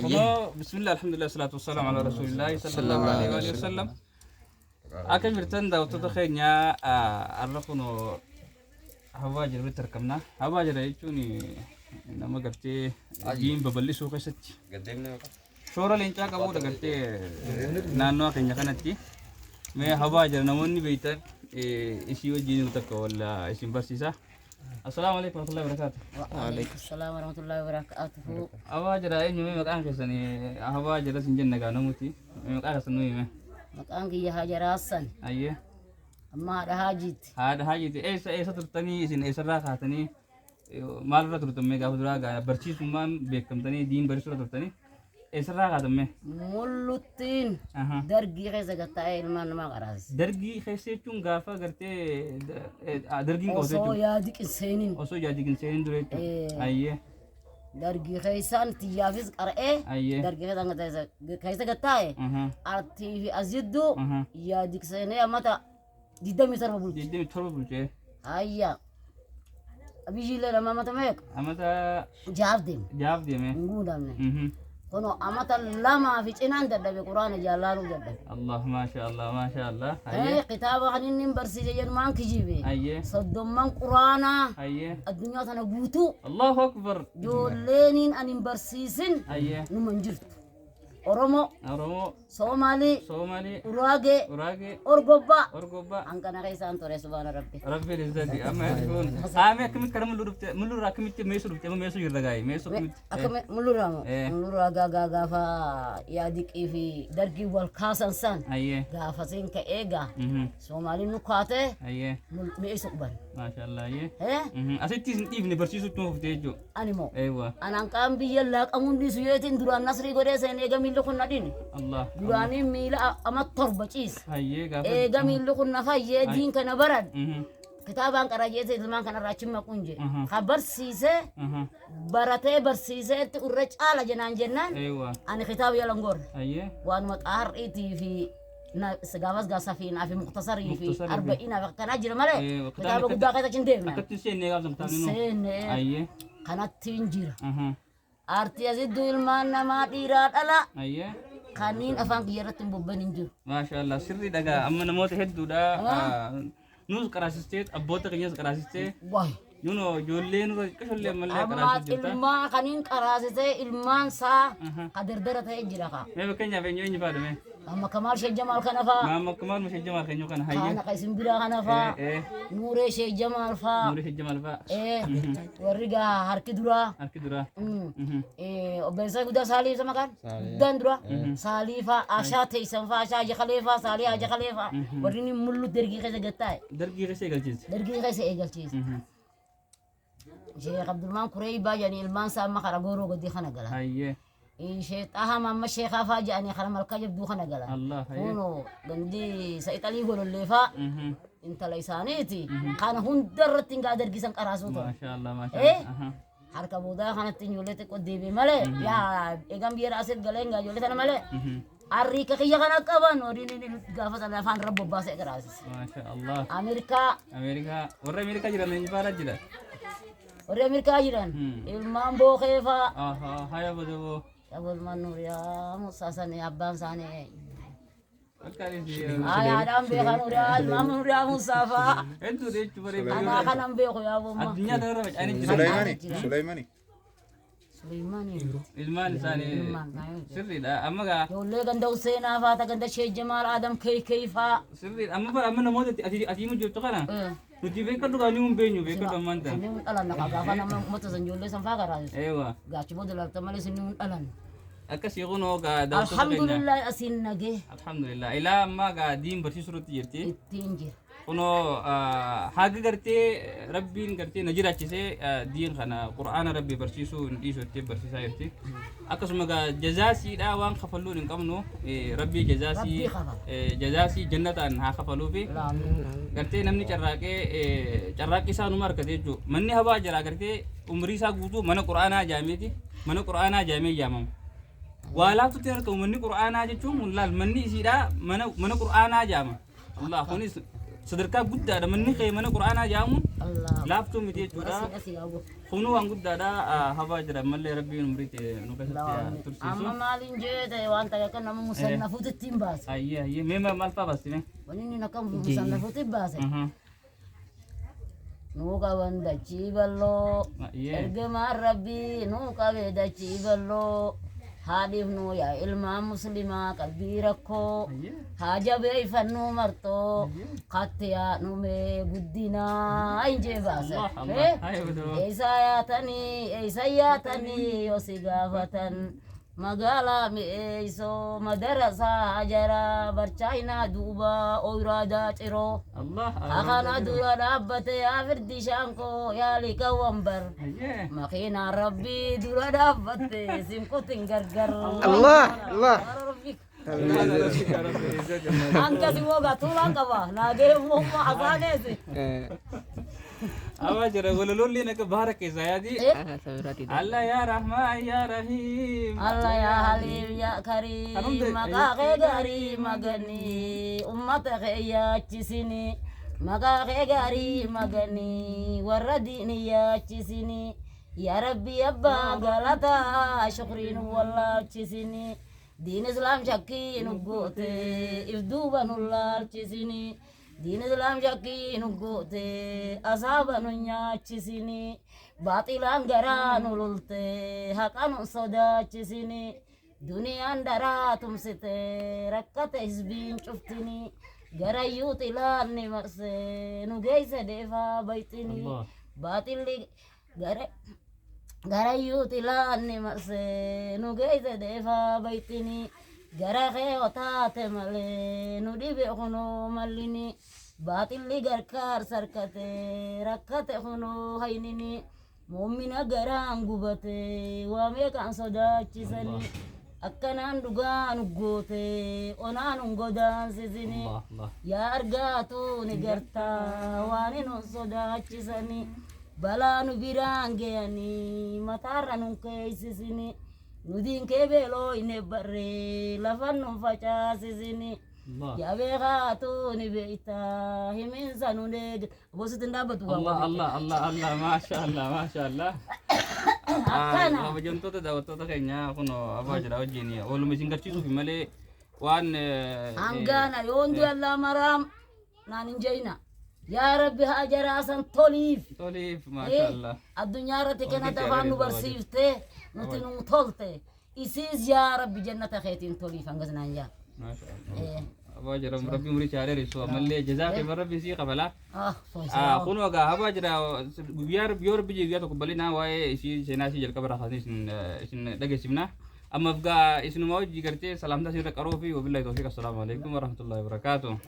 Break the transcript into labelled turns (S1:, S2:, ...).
S1: بسم الله الحمد لله والصلاة والسلام على رسول الله صلى الله عليه وآله وسلم. أكن برتن دا وتتخينيا أرفنو هواجر بتركمنا هواجر يجوني nama gartee diin babal'isuu keessatti shoora leencaa qabu da gartee naannoo keenya kanatti mee habaa jira namoonni beeytan isii wajjin takka walla isin barsiisa. Assalamu alaykum warahmatullahi wabarakatuh.
S2: Wa alaykum assalam warahmatullahi wabarakatuh.
S1: Habaa jira eenyu mee maqaan keessan habaa jira sin jenna gaa namuti mee maqaan keessan nuyi mee
S2: maqaan kiyya Hajar Hassan
S1: ayyee
S2: amma haadha haajiti eessa turtanii isin eessarraa kaatanii maal irra turtan mee gaafa duraa gaa barsiisummaan beekamtanii diin barsiisuu irra turtanii eessarraa kaatan mee mulluttiin dargii keessa gattaa'ee ilmaan namaa qaraasise.
S1: Dargii keessa jechuun gaafa gartee dargiin qootee
S2: osoo yaadi qinseeniin
S1: osoo yaadi qinseeniin dura jechuudha. Ayyee
S2: dargii keessaan xiyyaafis qara'ee dargii keessa gattaa'e artii fi as jidduu yaadi qinsenee ammata 27 bulche.
S1: 27 bulchee.
S2: Ayya. Abijile lama amata meeqa?
S1: Amata
S2: jaaf deeme. Nguudamne. Kono amata lama fi cinaan dadhabe quraana jaallaluu dadhabe.
S1: Allah masha Allah.
S2: Kitaaba kan inni barsiise jedhumaan kijibe.
S1: Ayyee.
S2: Soddomman quraanaa.
S1: Ayyee.
S2: Addunyaa tana guutuu.
S1: Allahu akbar.
S2: Ijoolleeniin ani hin barsiisin.
S1: Ayyee.
S2: Numa hin jirtu. Oromoo. Somaalii. Uraagee. Orgobbaa. Hanqana keessaan ture subhaana rabbi.
S1: Rabbi rizqi amma yaaduun. Ame akkamitti karaa mul'uura akkamitti meesuu dhufte amma meesuu jirra gaa'e meesuu akkamitti.
S2: Akkamitti mul'uura gaafa yaadiqii fi dargii wal kaasan san.
S1: Ayyee.
S2: Gaafa siin ka'ee gaa. Somaaliin nu kaatee.
S1: Ayyee.
S2: Meesuu quban.
S1: Masha Allah ayyee. Asitti isin dhiifne barsiisutti nuuf ta'e jechuudha.
S2: Ani moo.
S1: Eewa.
S2: Anaan qaan biyya laaqamuun dhiisu yeetiin duraan nasrii godhee seenee miilli kun nadhiini.
S1: Allah.
S2: Duraanii miila ama torba ciisa.
S1: Ayyee gaafa.
S2: Eega miilli kun na fayyee diin kana baran. Kitaabaan qaraajeete ilmaan kanarraa cimma kunje. Ha barsiisee baratee barsiiseetti irra caala jennaan. Ani kitaaba yalan gorre.
S1: Ayyee.
S2: Waanuma xaar'iitii fi gaafas gaasafiinaa fi muktasarii fi arba'iinaa akkanaa jira malee kitaaba guddaa keessa hin deemne.
S1: Akkatti seennee gaafsan taa'anii nuu.
S2: Seennee.
S1: Ayyee.
S2: Kanattiin jira. Artii asidduu ilmaan namaa dhiiraa dhala.
S1: Ayyee.
S2: Kaniin afaan kiyya irratti hin bobban hin jiru.
S1: Masha Allah sirrii dhagaa amma namoota hedduudha. Nus qaraasistee abboota keenyas qaraasistee.
S2: Waay.
S1: Yuno ijoollee nurra qishollee mallee
S2: Amma
S1: qaraasistee jirta.
S2: ilmaa kaniin qaraasisee ilmaan isaa ka dardara ta'ee jira kaa.
S1: Mee fakkeenyaaf eenyu faadame?
S2: Amma Kamaal Sheekh Jamaal kana faa.
S1: Maamma Kamaal Sheekh Jamaal keenyu kana hayyee.
S2: Kana Qaisim Biraa kana faa. Nuuree Sheekh Jamaal faa.
S1: Nuuree Sheekh Jamaal faa.
S2: Warri gaa harki duraa.
S1: Harki duraa.
S2: Obbeessaa guddaa Saalii sama kan. Guddaan dura. Saalii faa Ashaa Teessan faa Ashaa Jakalee faa Saalii Jakalee faa. Warri ni mullu dargii keessa gattaa'e.
S1: Dargii keessa eegalchiise.
S2: Dargii keessa eegalchiise. Sheekh Abdulmaan Kureeybaa jedhanii ilmaan isaa amma kara gooroo godii kana galan.
S1: Hayyee.
S2: Sheekh Xahaa Mamma Sheekhaa faa jedhanii kara malkaa jabduu kana galan.
S1: Allah hayyee.
S2: Kunoo gandii Sa'ixalii golollee faa intala isaaniiti. Kana hunda irratti hin gaa dargisan qaraasuu ta'u.
S1: Masha Allah masha Allah.
S2: Harka boodaa kanatti ijoollee xiqqoo deebi'e malee yaa eegan biyya asitti galee hin gaa ijoollee sana malee. Arriika kiyya kana qaban waliin gaafa sana afaan rabbo baasee qaraasise.
S1: Masha Allah.
S2: Ameerikaa.
S1: Warra Ameerikaa jiran eenyu faadha jira?
S2: Warri Ameerikaa jiran ilmaan bookee faa.
S1: Haya bodoo.
S2: Abulman Nuriyaa Musaa sanii abbaan isaanii.
S1: Akkaanis.
S2: Ayaadhaan beekan Nuriyaa ilmaan Nuriyaa Musaa faa.
S1: Hedduu jechuun bareedu.
S2: Anaa kanan beeku yaa bumma.
S1: Addunyaa kanarra faca'anii jiran.
S3: Sulaimani.
S1: Ilmaan isaanii sirriidha. Amma gaa.
S2: Ijoollee ganda Huseenaa faa ganda Sheekh Jamaal Adam Keekee faa.
S1: Sirriidha. Amma namoota ati himu jirtu kana. Nuti beekadhu gaa ni hin beenyu beekadhu ammaan ta'an.
S2: Sinni mun dhalan naqa gaafa nama uummata san ijoollee san faa garaasu.
S1: Eewa.
S2: Gaachi booda laalta malee sinni mun dhalan.
S1: Akkasii kunoo gaa daawwattoota keenya.
S2: Alhamdulillah asiin nagee.
S1: Alhamdulillah. Ilaa ammaa gaa diin barsiisuu irratti jirti.
S2: Ittiin jira.
S1: Kunoo haga gartee rabbiin gartee na jiraachisee diin kana qura'aana rabbii barsiisuu hin dhiisu jettee barsiisaa jirti. Akkasuma gaa jazaasiidha waan kafalluun hin qabnu rabbii jazaasii jannataan haa kafaluufi gartee namni carraaqii isaa numa argate jechuudha. Manni habaa jira gartee umrii isaa guutuu mana qura'aanaa jaameeti mana qura'aanaa jaamee jaamama. Waa laatutti argamu manni qura'aanaa jechuun laal manni isiidha mana qura'aanaa jaama. Allah kunis
S2: صدركا قد هذا مني خيمنا قرآن جامون
S3: الله
S2: لافتو متي جودا
S3: أسي أبو
S2: خنو عن قد هذا هواجر ملي ربي نمريت نكسر ترسيسو
S3: أما مالين جيت وأنت كان نم مصنفوت التيمباس
S2: أيه مما مالفا بس تمام
S3: ونيني نكم مصنفوت الباس نوكا وندا تشيبلو إرجما ربي نوكا بيدا تشيبلو هادي نو يا إلما مسلمة كبيركو حاجة بيفنو مرتو قطيا نومي بدينا أينجي باسا إيسا يا تني يوسي غافتن مقالا ميسو مدرسة جرا برشاينا دوبا أورادا تيرو
S2: الله
S3: أخانا دورا دابتي يا فردي شانكو يا ليكا ومبر مخينا ربي دورا دابتي سيمكو تنقرقر
S4: الله الله
S3: أنك سيموغا طولان كبا ناقير موما حسانيسي
S2: أواجر ولا لولي نك بارك زيادي الله يا رحمن يا رحيم
S3: الله يا حليم يا كريم مقاقي غري مغني أمتك يا تشسيني مقاقي غري مغني ورديني يا تشسيني يا ربي أبا غلطا شكرين والله تشسيني دين إسلام شكي نقوتي إفدوبا نولار تشسيني دين إسلام شكي نقوتي أصابا نياتشسيني باطلان غران ولولتي حقان صدا تشسيني دنيا درا تمسيتي ركت حزبين شفتني غريو طلاني مرسي نجيس ديفا بيتني باطل غريو طلاني مرسي نجيس ديفا بيتني غرخي وطات ملي ندي بخنو مليني باطل لي غركار سركتي ركت خنو هينيني مؤمن غران غبتي وامي كان صداتي سني أكنان دوغان غوتي أنان غودان سيزني يا أرغاتو نغرتا واني نو صداتي سني بلا نبيرانغياني متارانو كيسيسني ندين كبلو ينبري لفنو فجاسيسني يا بيغاتو نبيتا همين سنونيد بوسط النبات
S2: الله الله الله الله ما شاء الله ما شاء الله
S3: أكنا
S2: أبا جنتو تداوتو تكينيا كنو أبا جرا وجيني أولو مسين كرشيسو في مالي وان
S3: أنغانا يوندي الله مرام نانجينا يا ربي هاجر أسن توليف
S2: ما شاء الله
S3: الدنيا رتكنا تفانو برسيفته نتنو تولته إسيز يا ربي جنة خيتين توليف أنغزنا يا
S2: ما شاء الله أبا جرا ربي مري شاري رسوا مالي جزاك ربي سي قبلا كنو أغا أبا جرا بيار بيجي بيار تقبلنا واي إسي سيناسي جل كبر خاني سن دقي سمنا أما بقى إسنو موجي كرتي سلام تاسي رك أروفي وبالله توفيق السلام عليكم ورحمة الله وبركاته